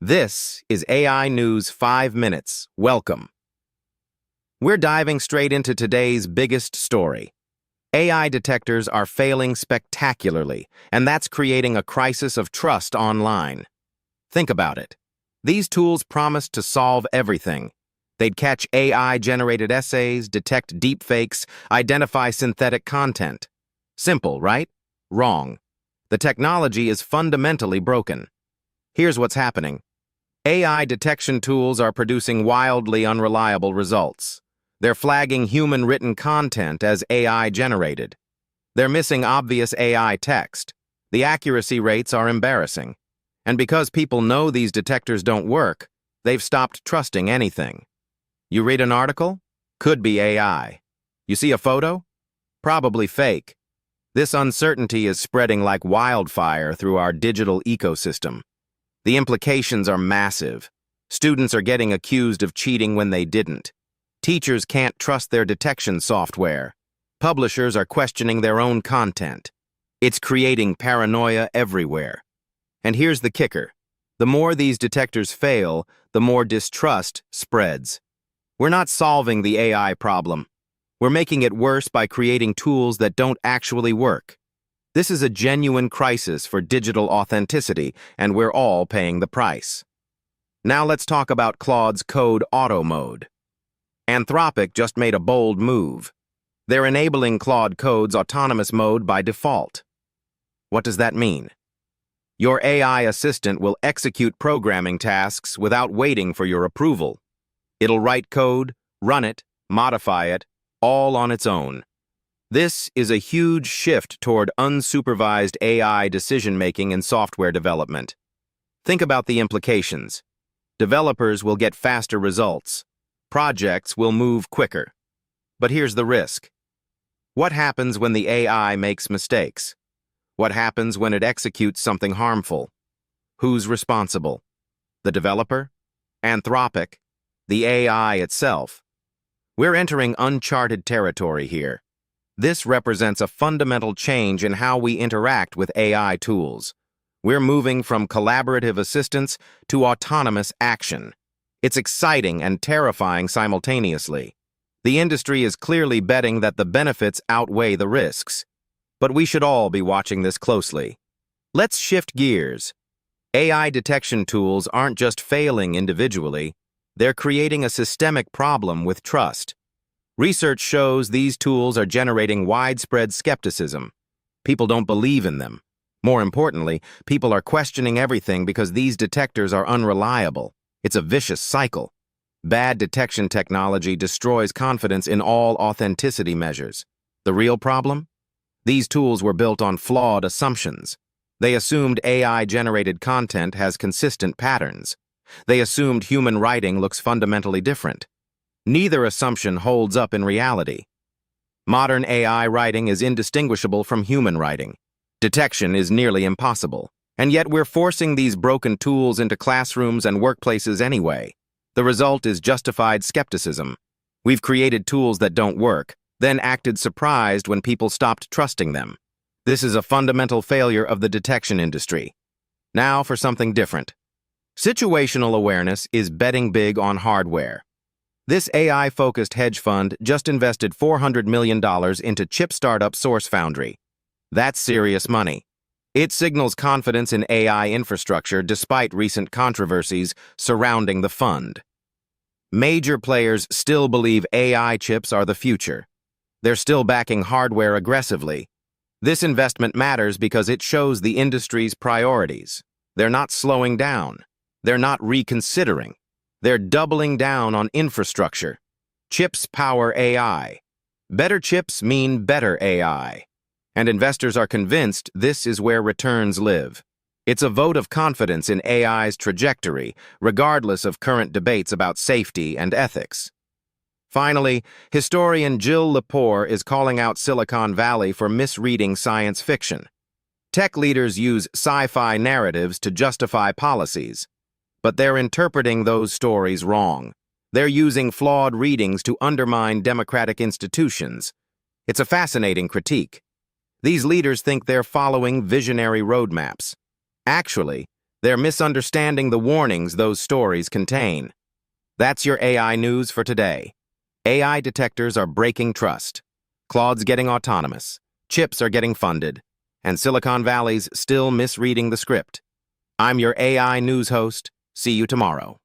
This is AI News 5 Minutes. Welcome. We're diving straight into today's biggest story. AI detectors are failing spectacularly, and that's creating a crisis of trust online. Think about it. These tools promised to solve everything. They'd catch AI-generated essays, detect deepfakes, identify synthetic content. Simple, right? Wrong. The technology is fundamentally broken. Here's what's happening. AI detection tools are producing wildly unreliable results. They're flagging human-written content as AI-generated. They're missing obvious AI text. The accuracy rates are embarrassing. And because people know these detectors don't work, they've stopped trusting anything. You read an article? Could be AI. You see a photo? Probably fake. This uncertainty is spreading like wildfire through our digital ecosystem. The implications are massive. Students are getting accused of cheating when they didn't. Teachers can't trust their detection software. Publishers are questioning their own content. It's creating paranoia everywhere. And here's the kicker. The more these detectors fail, the more distrust spreads. We're not solving the AI problem. We're making it worse by creating tools that don't actually work. This is a genuine crisis for digital authenticity, and we're all paying the price. Now let's talk about Claude's Code Auto Mode. Anthropic just made a bold move. They're enabling Claude Code's autonomous mode by default. What does that mean? Your AI assistant will execute programming tasks without waiting for your approval. It'll write code, run it, modify it, all on its own. This is a huge shift toward unsupervised AI decision-making in software development. Think about the implications. Developers will get faster results. Projects will move quicker. But here's the risk. What happens when the AI makes mistakes? What happens when it executes something harmful? Who's responsible? The developer? Anthropic? The AI itself? We're entering uncharted territory here. This represents a fundamental change in how we interact with AI tools. We're moving from collaborative assistance to autonomous action. It's exciting and terrifying simultaneously. The industry is clearly betting that the benefits outweigh the risks. But we should all be watching this closely. Let's shift gears. AI detection tools aren't just failing individually, they're creating a systemic problem with trust. Research shows these tools are generating widespread skepticism. People don't believe in them. More importantly, people are questioning everything because these detectors are unreliable. It's a vicious cycle. Bad detection technology destroys confidence in all authenticity measures. The real problem? These tools were built on flawed assumptions. They assumed AI-generated content has consistent patterns. They assumed human writing looks fundamentally different. Neither assumption holds up in reality. Modern AI writing is indistinguishable from human writing. Detection is nearly impossible. And yet we're forcing these broken tools into classrooms and workplaces anyway. The result is justified skepticism. We've created tools that don't work, then acted surprised when people stopped trusting them. This is a fundamental failure of the detection industry. Now for something different. Situational awareness is betting big on hardware. This AI-focused hedge fund just invested $400 million into chip startup SourceFoundry. That's serious money. It signals confidence in AI infrastructure despite recent controversies surrounding the fund. Major players still believe AI chips are the future. They're still backing hardware aggressively. This investment matters because it shows the industry's priorities. They're not slowing down. They're not reconsidering. They're doubling down on infrastructure. Chips power AI. Better chips mean better AI. And investors are convinced this is where returns live. It's a vote of confidence in AI's trajectory, regardless of current debates about safety and ethics. Finally, historian Jill Lepore is calling out Silicon Valley for misreading science fiction. Tech leaders use sci-fi narratives to justify policies. But they're interpreting those stories wrong. They're using flawed readings to undermine democratic institutions. It's a fascinating critique. These leaders think they're following visionary roadmaps. Actually, They're misunderstanding the warnings those stories contain. That's your AI news for today. AI detectors are breaking trust. Claude's getting autonomous. Chips are getting funded. And Silicon Valley's still misreading the script. I'm your AI news host. See you tomorrow.